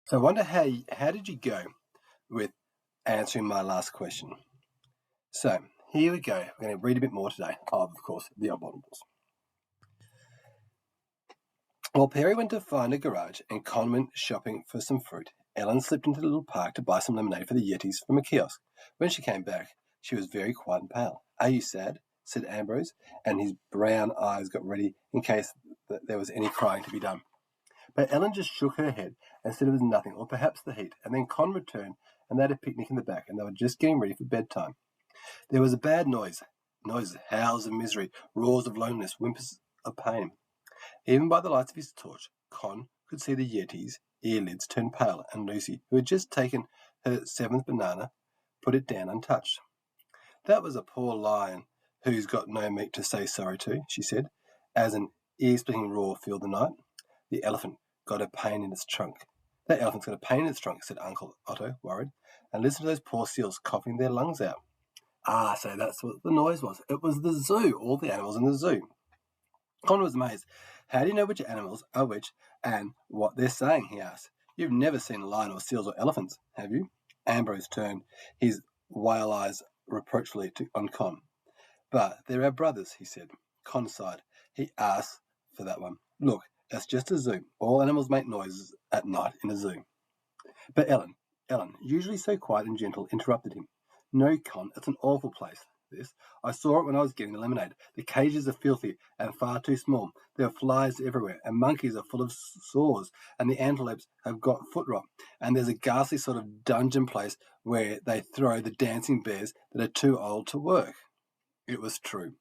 So I wonder how did you go with answering my last question? So here we go. We're going to read a bit more today of course, the Abominables. While Perry went to find a garage and Con went shopping for some fruit, Ellen slipped into the little park to buy some lemonade for the Yetis from a kiosk. When she came back, she was very quiet and pale. "Are you sad?" said Ambrose, and his brown eyes got ready in case there was any crying to be done. But Ellen just shook her head and said it was nothing, or perhaps the heat, and then Con returned and they had a picnic in the back, and they were just getting ready for bedtime. There was a bad noises, howls of misery, roars of loneliness, whimpers of pain. Even by the lights of his torch, Con could see the Yeti's eyelids turn pale, and Lucy, who had just taken her 7th banana, put it down untouched. "That was a poor lion who's got no meat to say sorry to," she said, as an ear-splitting roar filled the night. "The elephant got a pain in its trunk." "That elephant's got a pain in its trunk," said Uncle Otto, worried. "And listen to those poor seals coughing their lungs out." "Ah, so that's what the noise was. It was the zoo, all the animals in the zoo." Con was amazed. "How do you know which animals are which and what they're saying?" he asked. "You've never seen a lion or seals or elephants, have you?" Ambrose turned his whale eyes reproachfully on Con. "But they're our brothers," he said. Con sighed. He asked for that one. "Look, that's just a zoo. All animals make noises at night in a zoo." But Ellen, usually so quiet and gentle, interrupted him. "No, Con, it's an awful place, this. I saw it when I was getting the lemonade. The cages are filthy and far too small. There are flies everywhere, and monkeys are full of sores, and the antelopes have got foot rot, and there's a ghastly sort of dungeon place where they throw the dancing bears that are too old to work." It was true.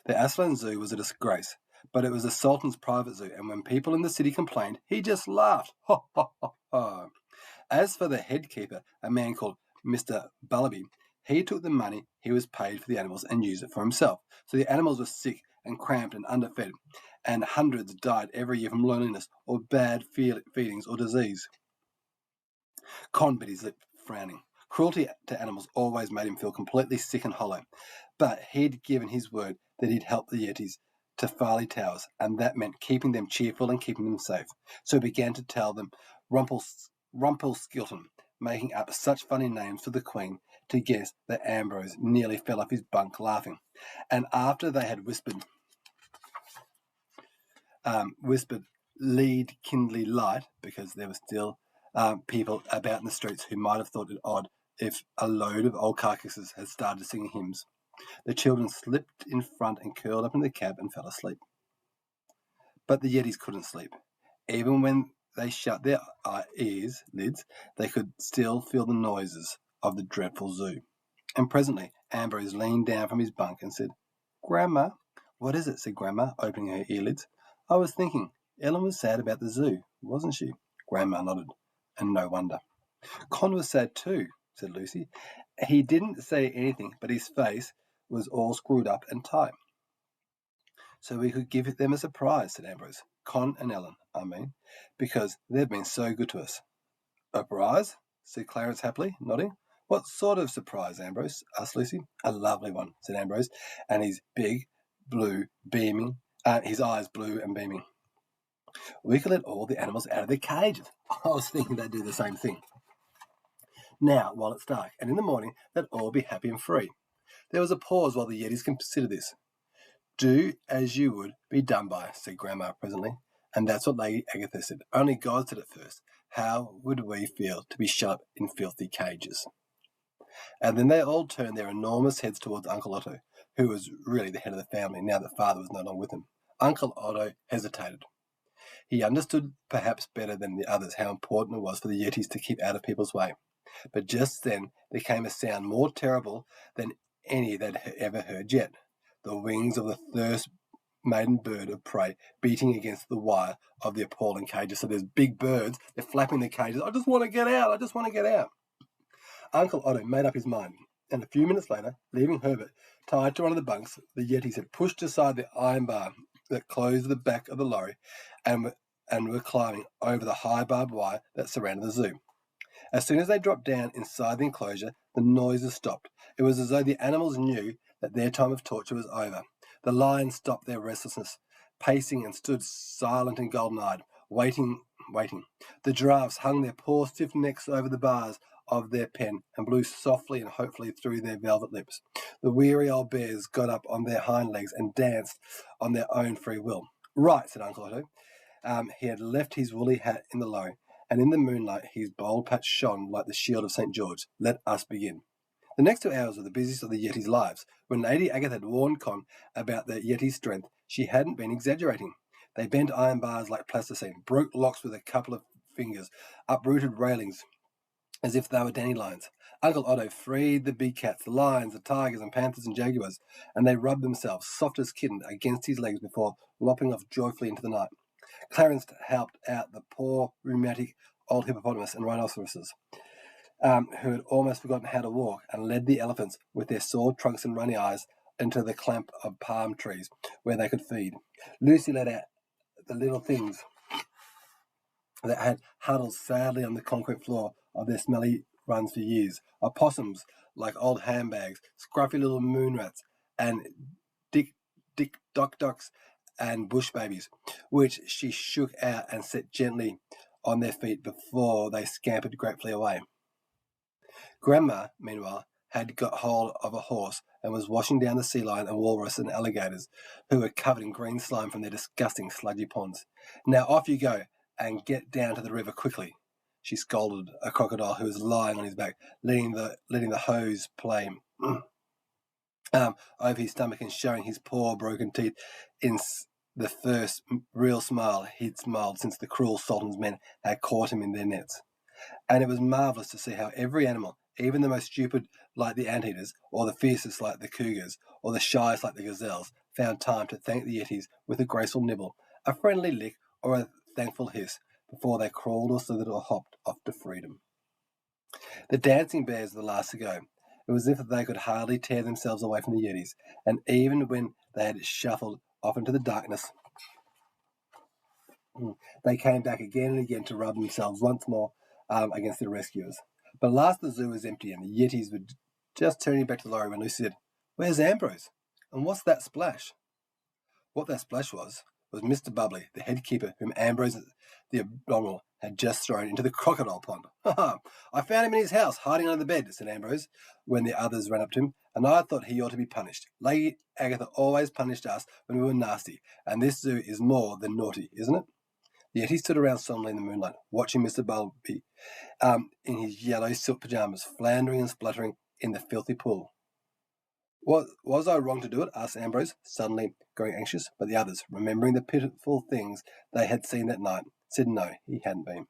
The Aslan Zoo was a disgrace, but it was the Sultan's private zoo, and when people in the city complained, he just laughed. Ha, ha, ha, ha. As for the head keeper, a man called Mr. Bullaby, he took the money he was paid for the animals and used it for himself. So the animals were sick and cramped and underfed, and hundreds died every year from loneliness or bad feedings or disease. Con bit his lip, frowning. Cruelty to animals always made him feel completely sick and hollow. But he'd given his word that he'd help the Yetis to Farley Towers, and that meant keeping them cheerful and keeping them safe. So he began to tell them Rumpelstiltskin, making up such funny names for the Queen to guess that Ambrose nearly fell off his bunk laughing. And after they had whispered "lead kindly light," because there were still people about in the streets who might have thought it odd if a load of old carcasses had started singing hymns. The children slipped in front and curled up in the cab and fell asleep. But the Yetis couldn't sleep. Even when they shut their lids, they could still feel the noises of the dreadful zoo. And presently Ambrose leaned down from his bunk and said, "Grandma." "What is it?" said Grandma, opening her eyelids. "I was thinking, Ellen was sad about the zoo, wasn't she?" Grandma nodded, and no wonder. "Con was sad too," said Lucy. "He didn't say anything, but his face was all screwed up and tight." "So we could give them a surprise," said Ambrose. "Con and Ellen, I mean, because they've been so good to us." "A surprise?" said Clarence happily, nodding. "What sort of surprise, Ambrose?" asked Lucy. "A lovely one," said Ambrose, and his eyes blue and beaming. "We could let all the animals out of their cages." I was thinking they'd do the same thing. "Now, while it's dark, and in the morning they'd all be happy and free." There was a pause while the Yetis considered this. "Do as you would be done by," said Grandma presently. And that's what Lady Agatha said. "Only God said it first. How would we feel to be shut up in filthy cages?" And then they all turned their enormous heads towards Uncle Otto, who was really the head of the family now that Father was no longer with him. Uncle Otto hesitated. He understood perhaps better than the others how important it was for the Yetis to keep out of people's way. But just then there came a sound more terrible than any they'd ever heard yet. The wings of the thirst-maiden bird of prey beating against the wire of the appalling cages. So there's big birds, they're flapping the cages. "I just want to get out, I just want to get out." Uncle Otto made up his mind, and a few minutes later, leaving Herbert tied to one of the bunks, the Yetis had pushed aside the iron bar that closed the back of the lorry and were climbing over the high barbed wire that surrounded the zoo. As soon as they dropped down inside the enclosure, the noises stopped. It was as though the animals knew that their time of torture was over. The lions stopped their restlessness, pacing and stood silent and golden-eyed, waiting waiting. The giraffes hung their poor stiff necks over the bars of their pen and blew softly and hopefully through their velvet lips. The weary old bears got up on their hind legs and danced on their own free will. Right, said Uncle Otto. He had left his woolly hat in the low, and in the moonlight his bald patch shone like the shield of St. George. Let us begin. The next 2 hours were the busiest of the Yeti's lives. When Lady Agatha had warned Con about the Yeti's strength, she hadn't been exaggerating. They bent iron bars like plasticine, broke locks with a couple of fingers, uprooted railings as if they were dandelions. Uncle Otto freed the big cats, the lions, the tigers and panthers and jaguars, and they rubbed themselves, soft as kitten, against his legs before lopping off joyfully into the night. Clarence helped out the poor rheumatic old hippopotamus and rhinoceroses, who had almost forgotten how to walk, and led the elephants with their sore trunks and runny eyes into the clump of palm trees where they could feed. Lucy led out the little things that had huddled sadly on the concrete floor of their smelly runs for years. Opossums like old handbags, scruffy little moon rats, and ducks and bush babies, which she shook out and set gently on their feet before they scampered gratefully away. Grandma, meanwhile, had got hold of a horse and was washing down the sea lion and walrus and alligators, who were covered in green slime from their disgusting sludgy ponds. Now off you go, and get down to the river quickly, she scolded a crocodile who was lying on his back, letting the hose play over his stomach and showing his poor broken teeth in the first real smile he'd smiled since the cruel Sultan's men had caught him in their nets. And it was marvellous to see how every animal, even the most stupid like the anteaters, or the fiercest like the cougars, or the shyest like the gazelles, found time to thank the Yetis with a graceful nibble, a friendly lick, or a thankful hiss, before they crawled or slithered or hopped off to freedom. The dancing bears were the last to go. It was as if they could hardly tear themselves away from the Yetis, and even when they had shuffled off into the darkness, they came back again and again to rub themselves once more against their rescuers. But at last the zoo was empty, and the Yetis were just turning back to the lorry when Lucy said, "Where's Ambrose? And what's that splash?" What that splash was Mr. Bubbly, the head keeper, whom Ambrose the Abominable had just thrown into the crocodile pond. "Ha! I found him in his house, hiding under the bed," said Ambrose, when the others ran up to him, "and I thought he ought to be punished. Lady Agatha always punished us when we were nasty, and this zoo is more than naughty, isn't it?" Yet he stood around solemnly in the moonlight, watching Mr. Bumblebee in his yellow silk pajamas, floundering and spluttering in the filthy pool. Was I wrong to do it?" asked Ambrose, suddenly growing anxious. But the others, remembering the pitiful things they had seen that night, said no, he hadn't been.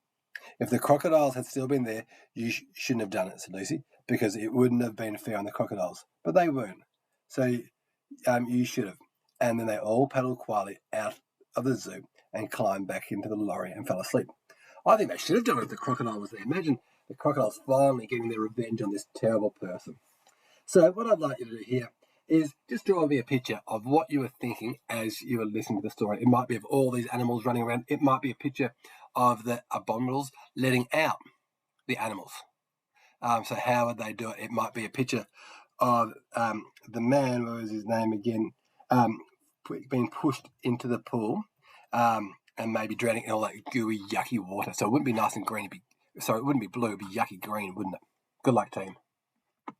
"If the crocodiles had still been there, you shouldn't have done it," said Lucy, "because it wouldn't have been fair on the crocodiles. But they weren't, so you should have." And then they all paddled quietly out of the zoo and climbed back into the lorry and fell asleep. I think they should have done it if the crocodile was there. Imagine the crocodiles finally getting their revenge on this terrible person. So what I'd like you to do here is just draw me a picture of what you were thinking as you were listening to the story. It might be of all these animals running around. It might be a picture of the abominables letting out the animals. So how would they do it? It might be a picture of the man, what was his name again, being pushed into the pool and maybe drowning in all that gooey, yucky water. So it wouldn't be nice and green. It wouldn't be blue. It'd be yucky green, wouldn't it? Good luck, team.